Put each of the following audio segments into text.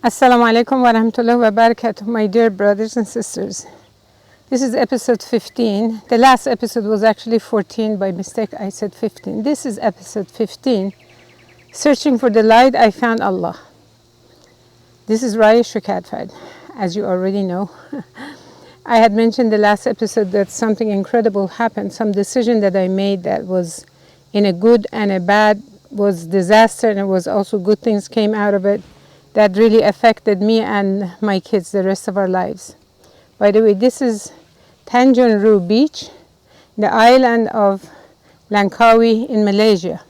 Assalamu alaikum wa rahmatullahi wa barakatuh, my dear brothers and sisters. This is episode 15. The last episode was actually 14. By mistake, I said 15. This is episode 15. Searching for the light, I found Allah. This is Raya Shukatfad, as you already know. I had mentioned the last episode that something incredible happened, some decision that I made that was in a good and a bad, was disaster, and it was also good things came out of it that really affected me and my kids the rest of our lives. By the way, this is Tanjung Rhu Beach, the island of Langkawi in Malaysia.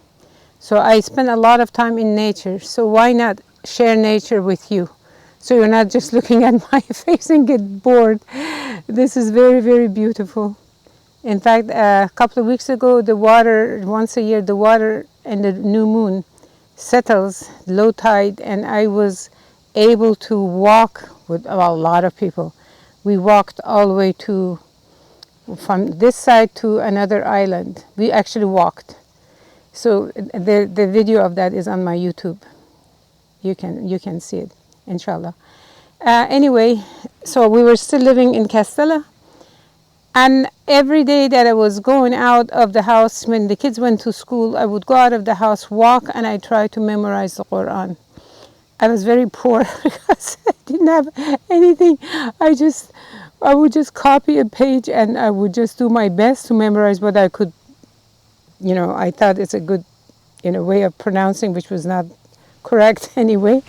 So I spend a lot of time in nature, so why not share nature with you? So you're not just looking at my face and get bored. This is very, very beautiful. In fact, a couple of weeks ago, the water, once a year, the water and the new moon settles, low tide, and I was able to walk with a lot of people. We walked all the way from this side to another island. We actually walked. So the video of that is on my YouTube. You can see it, inshallah. Anyway, so we were still living in Castella, and every day that I was going out of the house, when the kids went to school, I would go out of the house, walk, and I tried to memorize the Quran. I was very poor because I didn't have anything. I would just copy a page and I would just do my best to memorize what I could. I thought it's a good, way of pronouncing, which was not correct anyway.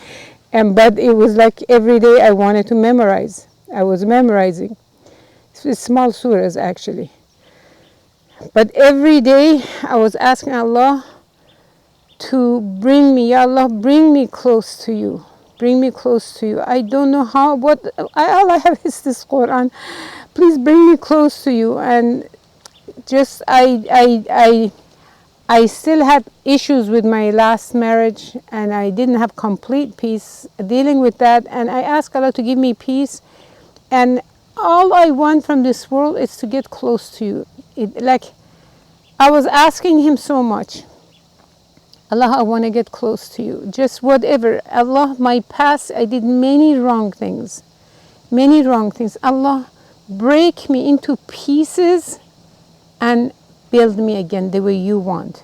But it was like every day I wanted to memorize. I was memorizing. It's small surahs actually. But every day I was asking Allah to bring me, Ya Allah, bring me close to you. Bring me close to you. I don't know how, all I have is this Quran. Please bring me close to you. And just, I still had issues with my last marriage, and I didn't have complete peace dealing with that. And I asked Allah to give me peace. And all I want from this world is to get close to you. I was asking Him so much. Allah, I want to get close to you. Just whatever. Allah, my past, I did many wrong things. Many wrong things. Allah, break me into pieces and build me again the way you want.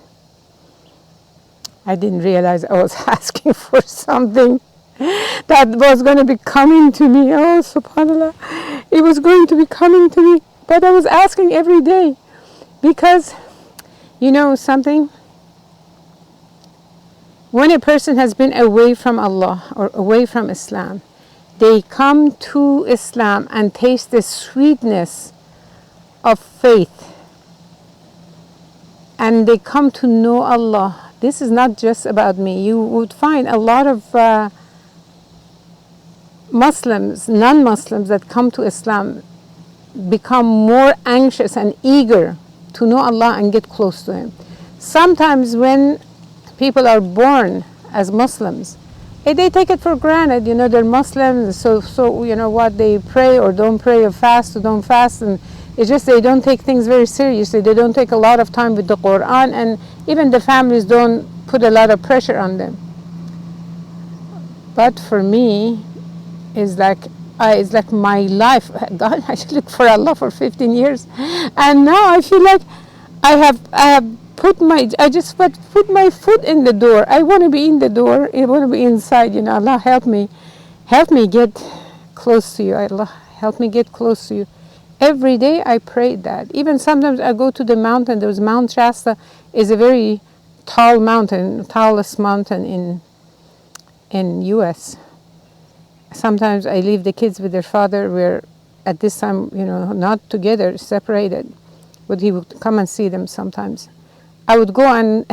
I didn't realize I was asking for something that was going to be coming to me. Oh, subhanAllah. It was going to be coming to me. But I was asking every day. Because, something? When a person has been away from Allah or away from Islam, they come to Islam and taste the sweetness of faith. And they come to know Allah. This is not just about me. You would find a lot of Muslims, non-Muslims that come to Islam become more anxious and eager to know Allah and get close to Him. Sometimes when people are born as Muslims, they take it for granted, they're Muslims, so what, they pray or don't pray or fast or don't fast, and it's just they don't take things very seriously. They don't take a lot of time with the Quran, and even the families don't put a lot of pressure on them. But for me, it's like my life. God, I looked for Allah for 15 years, and now I feel like I have I just put my foot in the door. I want to be in the door. I want to be inside. Allah, help me get close to you. Allah, help me get close to you. Every day I prayed that. Even sometimes I go to the mountain. There's Mount Shasta is a very tall mountain, tallest mountain in U.S. Sometimes I leave the kids with their father. We're at this time, not together, separated. But he would come and see them sometimes. I would go and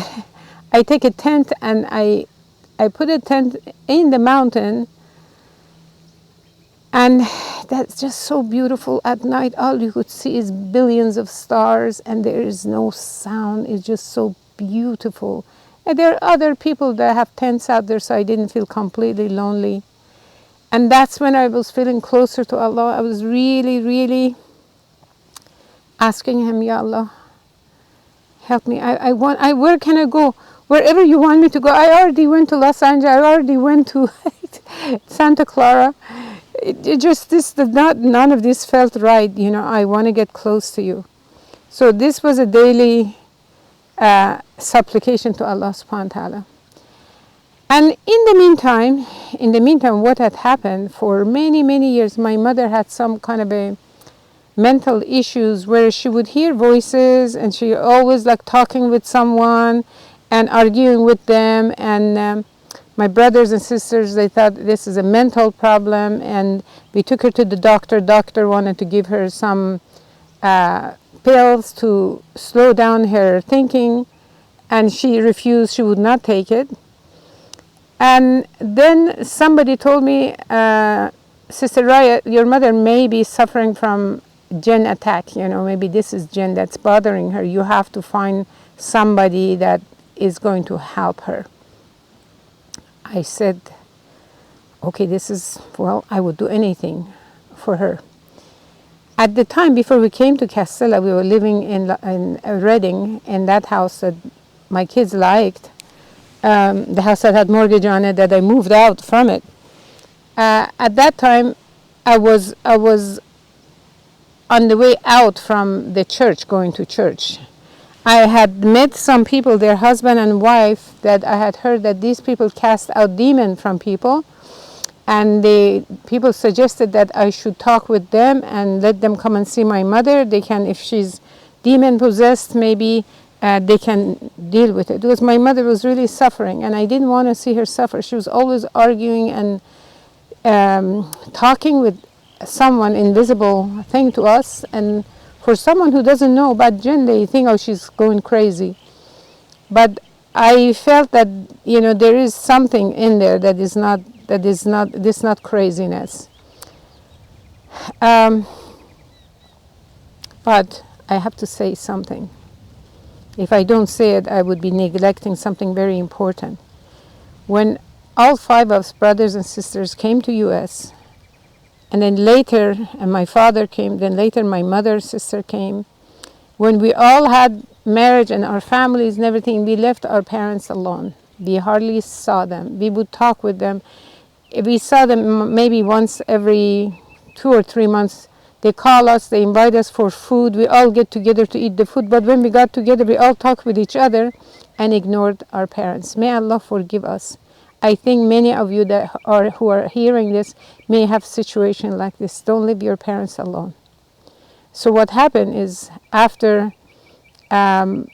I take a tent and I put a tent in the mountain, and that's just so beautiful. At night, all you could see is billions of stars, and there is no sound. It's just so beautiful. And there are other people that have tents out there, so I didn't feel completely lonely. And that's when I was feeling closer to Allah. I was really, really asking Him, Ya Allah, help me. Where can I go? wherever you want me to go. I already went to Los Angeles. I already went to Santa Clara. It just, none of this felt right. I want to get close to you. So this was a daily supplication to Allah subhanahu wa ta'ala. And in the meantime, what had happened for many, many years, my mother had some kind of a mental issues where she would hear voices and she always like talking with someone and arguing with them. And my brothers and sisters, they thought this is a mental problem, and we took her to the doctor. Doctor wanted to give her some pills to slow down her thinking, and she refused. She would not take it. And then somebody told me, Sister Raya, your mother may be suffering from Jinn attack. Maybe this is Jinn that's bothering her. You have to find somebody that is going to help her. I said, okay, I would do anything for her. At the time, before we came to Castella, we were living in Reading, in that house that my kids liked. The house that had mortgage on it, that I moved out from it. At that time, I was on the way out from the church, going to church. I had met some people, their husband and wife, that I had heard that these people cast out demons from people. And the people suggested that I should talk with them and let them come and see my mother. They can, if she's demon possessed, maybe they can deal with it. Because my mother was really suffering, and I didn't want to see her suffer. She was always arguing and talking with someone, invisible thing to us. And for someone who doesn't know about Jinn, they think, oh, she's going crazy. But I felt that, there is something in there that is not craziness. But I have to say something. If I don't say it, I would be neglecting something very important. When all 5 of us, brothers and sisters, came to U.S., and then later, and my father came, then later my mother, sister came, when we all had marriage and our families and everything, we left our parents alone. We hardly saw them. We would talk with them. We saw them maybe once every 2 or 3 months. They call us, they invite us for food. We all get together to eat the food. But when we got together, we all talked with each other and ignored our parents. May Allah forgive us. I think many of you who are hearing this may have a situation like this. Don't leave your parents alone. So what happened is, after I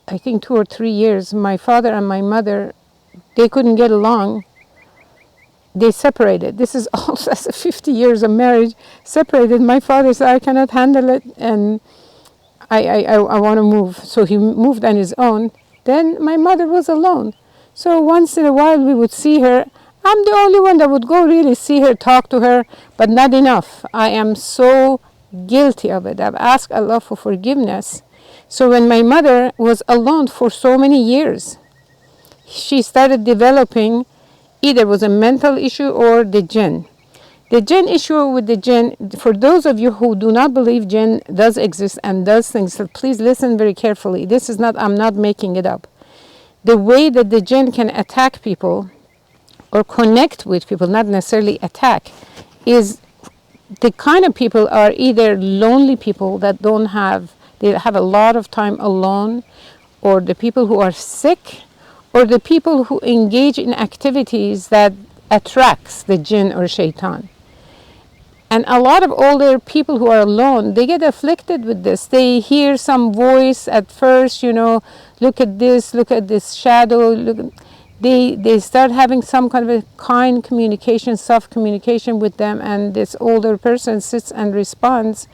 think 2 or 3 years, my father and my mother, they couldn't get along. They separated. This is also after 50 years of marriage, separated. My father said, I cannot handle it, and I want to move. So he moved on his own. Then my mother was alone. So once in a while we would see her. I'm the only one that would go really see her, talk to her, but not enough. I am so guilty of it. I've asked Allah for forgiveness. So when my mother was alone for so many years, she started developing, either was a mental issue or the Jinn. The Jinn issue with the Jinn, for those of you who do not believe Jinn does exist and does things, so please listen very carefully. This is not, I'm not making it up. The way that the Jinn can attack people or connect with people, not necessarily attack, is the kind of people are either lonely people that they have a lot of time alone, or the people who are sick, or the people who engage in activities that attracts the Jinn or shaitan. And a lot of older people who are alone, they get afflicted with this. They hear some voice at first, look at this shadow. They start having some kind of a kind communication, soft communication with them, and this older person sits and responds.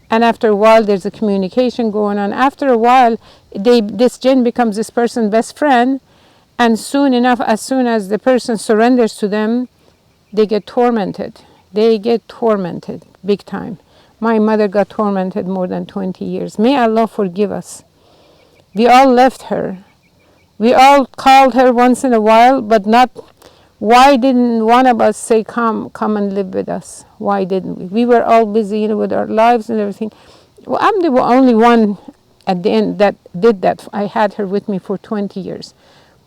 And after a while, there's a communication going on. After a while, this Jinn becomes this person's best friend. And soon enough, as soon as the person surrenders to them, they get tormented. They get tormented big time. My mother got tormented more than 20 years. May Allah forgive us. We all left her. We all called her once in a while, but not. Why didn't one of us say, come and live with us? Why didn't we? We were all busy, with our lives and everything. Well, I'm the only one at the end that did that. I had her with me for 20 years.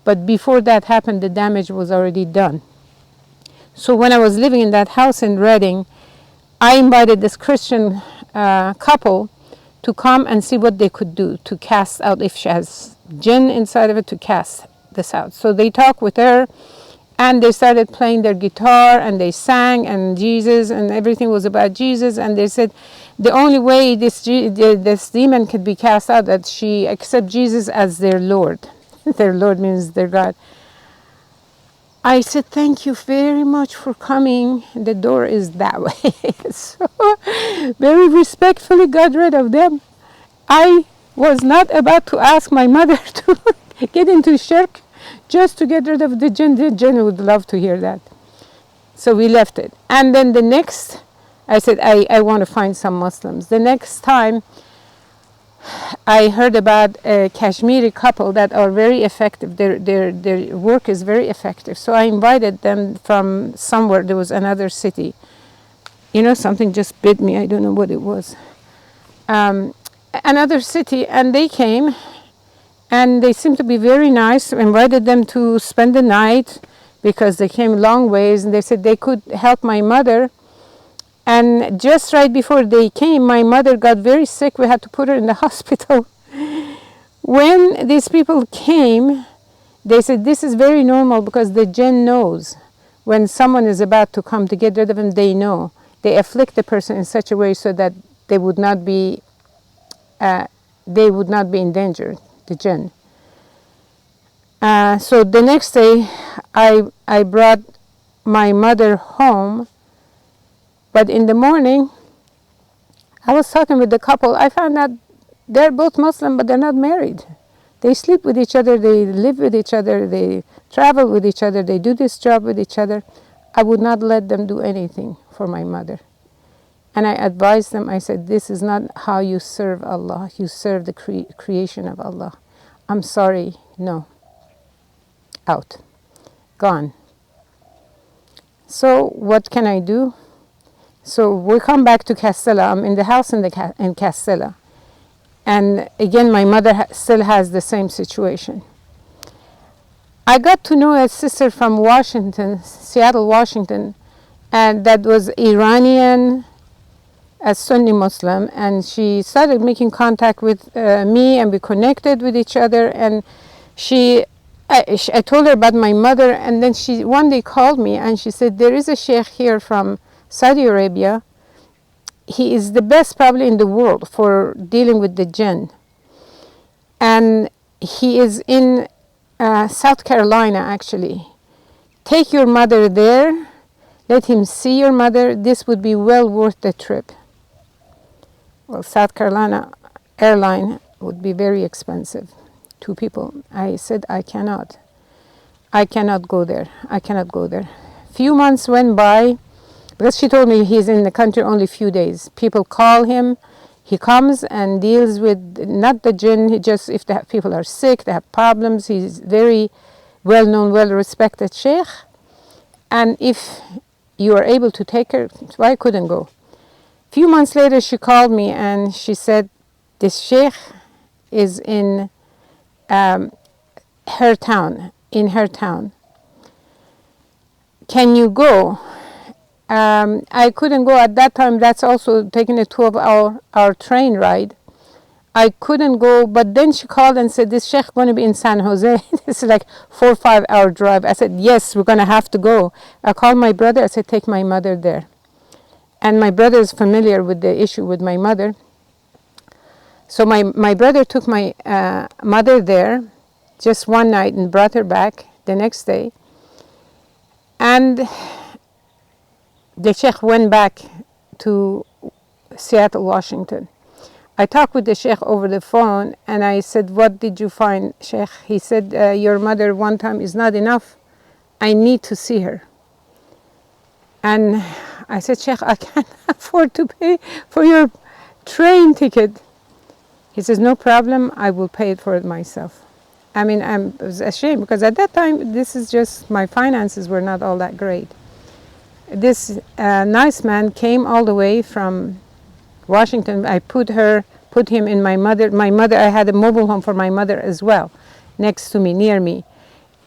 But before that happened, the damage was already done. So when I was living in that house in Reading, I invited this Christian couple to come and see what they could do to cast out, if she has jinn inside of it, to cast this out. So they talked with her, and they started playing their guitar, and they sang, and Jesus, and everything was about Jesus. And they said the only way this demon could be cast out, that she accept Jesus as their Lord. Their Lord means their God. I said, thank you very much for coming. The door is that way. So very respectfully got rid of them. I was not about to ask my mother to get into shirk just to get rid of the jinn. The jinn would love to hear that. So we left it. And then the next, I said, I want to find some Muslims. The next time, I heard about a Kashmiri couple that are very effective. Their work is very effective. So I invited them from somewhere. There was another city. You know, something just bit me. I don't know what it was. Another city, and they came, and they seemed to be very nice. I invited them to spend the night because they came long ways, and they said they could help my mother. And just right before they came, my mother got very sick. We had to put her in the hospital. When these people came, they said this is very normal because the jinn knows when someone is about to come to get rid of him. They know. They afflict the person in such a way so that they would not be in danger. The jinn. So the next day, I brought my mother home. But in the morning, I was talking with the couple. I found out they're both Muslim, but they're not married. They sleep with each other, they live with each other, they travel with each other, they do this job with each other. I would not let them do anything for my mother. And I advised them, I said, this is not how you serve Allah. You serve the creation of Allah. I'm sorry, no. Out. Gone. So what can I do? So we come back to Castella. I'm in the house in Castella. And again, my mother still has the same situation. I got to know a sister from Washington, Seattle, Washington, and that was Iranian, a Sunni Muslim, and she started making contact with me, and we connected with each other. And I told her about my mother, and then she one day called me, and she said, there is a sheikh here from Saudi Arabia. He is the best probably in the world for dealing with the jinn. And he is in South Carolina, actually. Take your mother there. Let him see your mother. This would be well worth the trip. Well, South Carolina airline would be very expensive. 2 people. I said, I cannot go there. I cannot go there. Few months went by. Because she told me he's in the country only a few days. People call him. He comes and deals with, not the jinn, he just, if the people are sick, they have problems. He's very well-known, well-respected sheikh. And if you are able to take her, so I couldn't go. A few months later, she called me and she said, this sheikh is in her town. Can you go? I couldn't go at that time. That's also taking a 12-hour train ride. I couldn't go, but then she called and said, this sheikh going to be in San Jose. This is like 4 or 5 hour drive. I said, yes, we're going to have to go. I called my brother. I said, take my mother there. And my brother is familiar with the issue with my mother. So my brother took my mother there just one night and brought her back the next day. And the sheikh went back to Seattle, Washington. I talked with the sheikh over the phone and I said, what did you find, sheikh? He said, your mother one time is not enough. I need to see her. And I said, sheikh, I can't afford to pay for your train ticket. He says, no problem, I will pay it for it myself. I mean, I was ashamed because at that time, this is just, my finances were not all that great. This nice man came all the way from Washington. I put her put him in my mother. I had a mobile home for my mother as well, next to me, near me.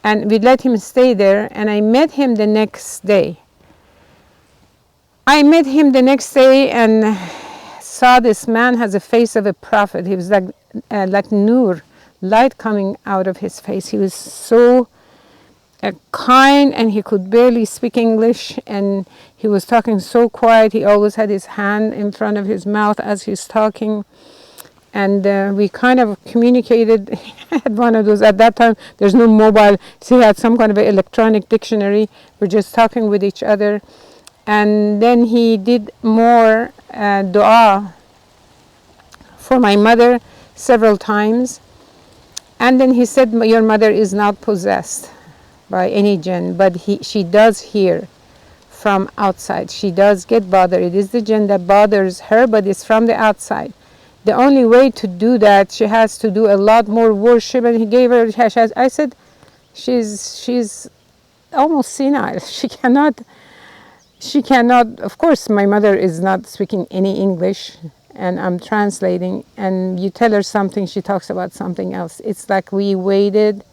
And we let him stay there, and I met him the next day. And saw this man has a face of a prophet. He was like nur, light coming out of his face. He was so kind, and he could barely speak English, and he was talking so quiet. He always had his hand in front of his mouth as he's talking. And we kind of communicated. I had one of those, at that time, there's no mobile, so he had some kind of an electronic dictionary. We're just talking with each other. And then he did more dua for my mother several times. And then he said, your mother is not possessed by any jinn, but she does hear from outside. She does get bothered. It is the jinn that bothers her, but it's from the outside. The only way to do that, she has to do a lot more worship. And he gave her, I said, she's almost senile. She cannot, of course, my mother is not speaking any English, and I'm translating, and you tell her something, she talks about something else. It's like we waited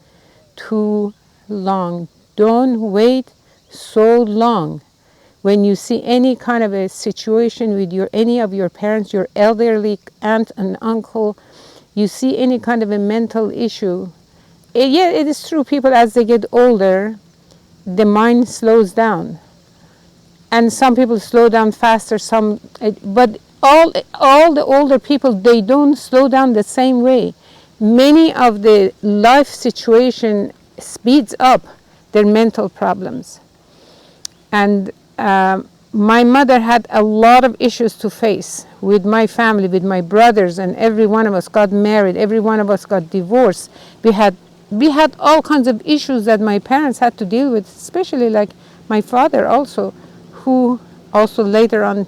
too long. Don't wait so long. When you see any kind of a situation with any of your parents, your elderly aunt and uncle, you see any kind of a mental issue. It is true, people as they get older, the mind slows down. And some people slow down faster, but all the older people, they don't slow down the same way. Many of the life situation speeds up their mental problems. And my mother had a lot of issues to face with my family, with my brothers, and every one of us got married, every one of us got divorced. We had all kinds of issues that my parents had to deal with, especially like my father also, who also later on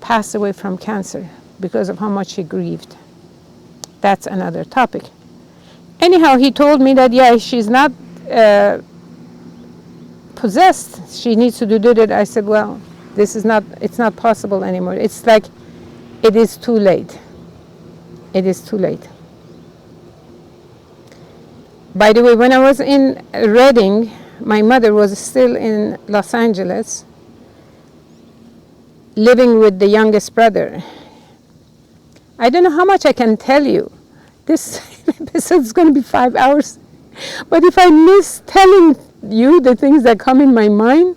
passed away from cancer because of how much he grieved. That's another topic. Anyhow, he told me that, she's not possessed. She needs to do that. I said, well, it's not possible anymore. It's like, it is too late. It is too late. By the way, when I was in Reading, my mother was still in Los Angeles, living with the youngest brother. I don't know how much I can tell you. This episode is going to be 5 hours. But if I miss telling you the things that come in my mind,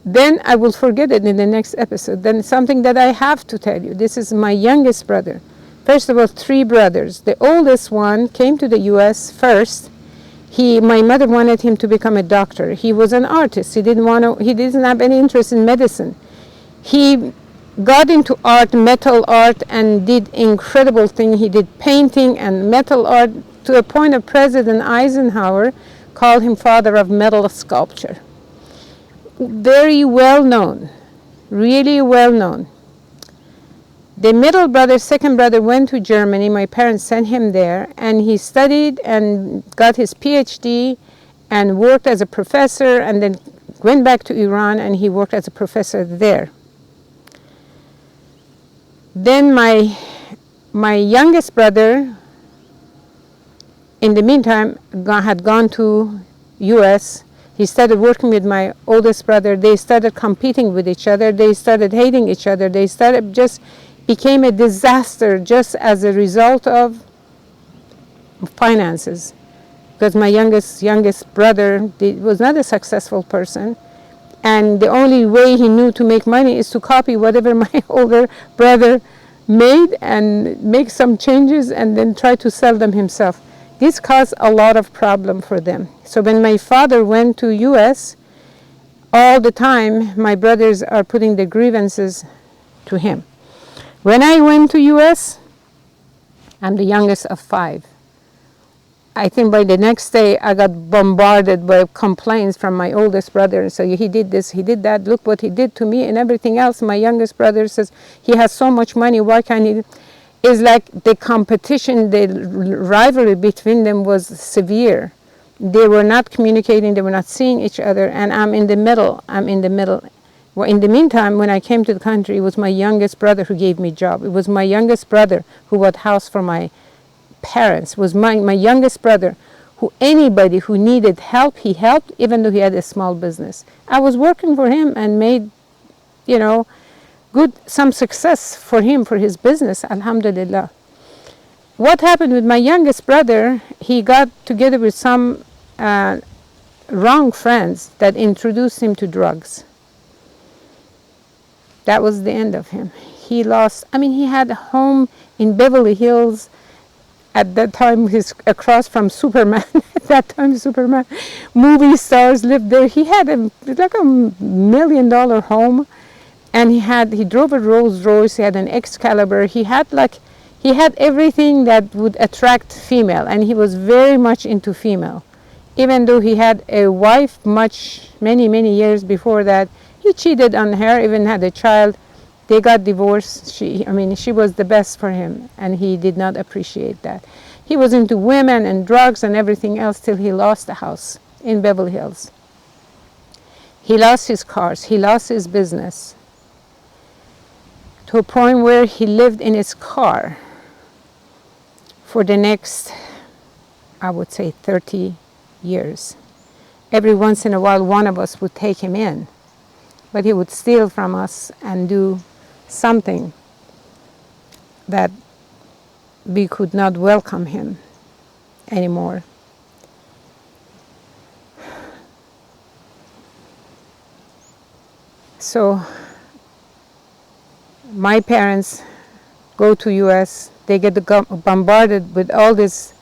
then I will forget it in the next episode. Then it's something that I have to tell you. This is my youngest brother. First of all, 3 brothers. The oldest one came to the U.S. first. My mother wanted him to become a doctor. He was an artist. He didn't have any interest in medicine. He got into art, metal art, and did incredible things. He did painting and metal art to a point of President Eisenhower called him father of metal sculpture. Very well known, really well known. The middle brother, second brother, went to Germany. My parents sent him there, and he studied and got his PhD and worked as a professor, and then went back to Iran, and he worked as a professor there. Then my youngest brother, in the meantime, had gone to U.S. He started working with my oldest brother. They started competing with each other. They started hating each other. They just became a disaster just as a result of finances. Because my youngest brother was not a successful person. And the only way he knew to make money is to copy whatever my older brother made and make some changes and then try to sell them himself. This caused a lot of problem for them. So when my father went to U.S., all the time my brothers are putting the grievances to him. When I went to U.S., I'm the youngest of 5. I think by the next day I got bombarded by complaints from my oldest brother. So he did this, he did that, look what he did to me and everything else. My youngest brother says, he has so much money, why can't he? It's like the competition, the rivalry between them was severe. They were not communicating, they were not seeing each other, and I'm in the middle. Well, in the meantime, when I came to the country, it was my youngest brother who gave me a job. It was my youngest brother who bought house for my parents. It was my youngest brother who anybody who needed help, he helped, even though he had a small business. I was working for him and made, some success for him, for his business, alhamdulillah. What happened with my youngest brother, he got together with some wrong friends that introduced him to drugs. That was the end of him. He had a home in Beverly Hills. At that time, he's across from Superman. At that time, Superman movie stars lived there. He had a $1 million home, and he drove a Rolls Royce. He had an Excalibur. He had everything that would attract female, and he was very much into female. Even though he had a wife many years before that, he cheated on her, even had a child. They got divorced. She was the best for him, and he did not appreciate that. He was into women and drugs and everything else till he lost the house in Beverly Hills. He lost his cars. He lost his business to a point where he lived in his car for the next, I would say, 30 years. Every once in a while, one of us would take him in, but he would steal from us and do something that we could not welcome him anymore. So my parents go to US, they get bombarded with all this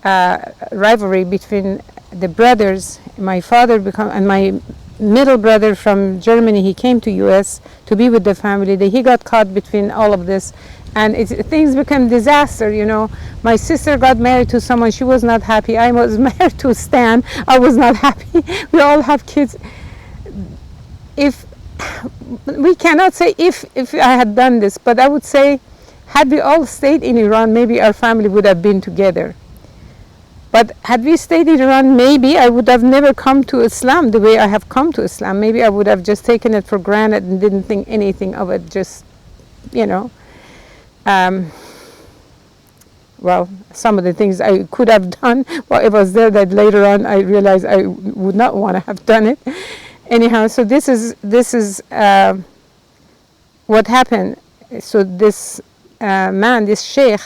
rivalry between the brothers. My father and my middle brother from Germany, he came to US to be with the family. He got caught between all of this, and things became disaster. My sister got married to someone, she was not happy. I was married to Stan, I was not happy. We all have kids. We cannot say if I had done this, but I would say, had we all stayed in Iran, maybe our family would have been together. But had we stayed in Iran, maybe I would have never come to Islam the way I have come to Islam. Maybe I would have just taken it for granted and didn't think anything of it, some of the things I could have done while I was there that later on I realized I would not want to have done it. Anyhow, so this is what happened. So this man, this sheikh,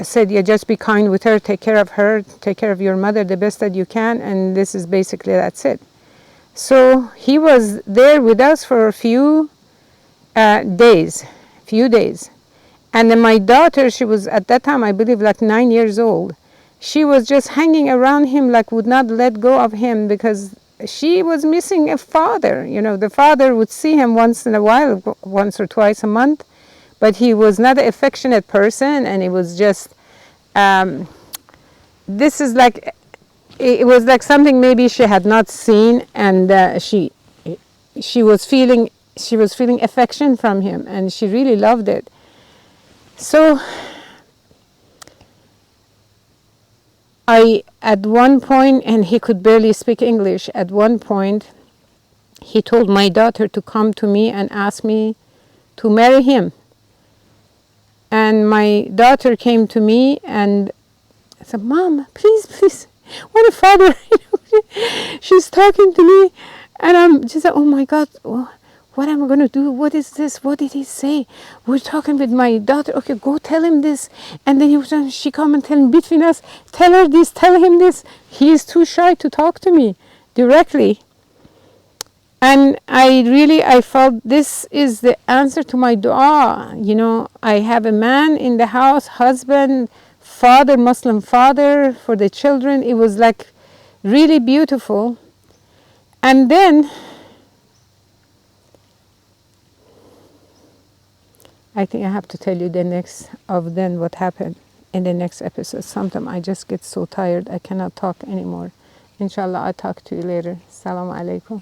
said, just be kind with her, take care of her, take care of your mother the best that you can, and this is basically, that's it. So he was there with us for a few days. And then my daughter, she was at that time, I believe, 9 years old. She was just hanging around him, would not let go of him, because she was missing a father. The father would see him once in a while, once or twice a month, but he was not an affectionate person, and it was just, it was like something maybe she had not seen, and she was feeling affection from him, and she really loved it. So at one point, and he could barely speak English, at one point he told my daughter to come to me and ask me to marry him. And my daughter came to me and said, Mom, please, what a father. She's talking to me, and I'm just like, oh my God, what am I going to do? What is this? What did he say? We're talking with my daughter. Okay, go tell him this. And then she come and tell him between us, tell her this, tell him this. He is too shy to talk to me directly. And I felt this is the answer to my dua. I have a man in the house, husband, father, Muslim father for the children. It was really beautiful. And then I think I have to tell you what happened in the next episode. Sometimes I just get so tired I cannot talk anymore. Inshallah, I'll talk to you later. Assalamu alaikum.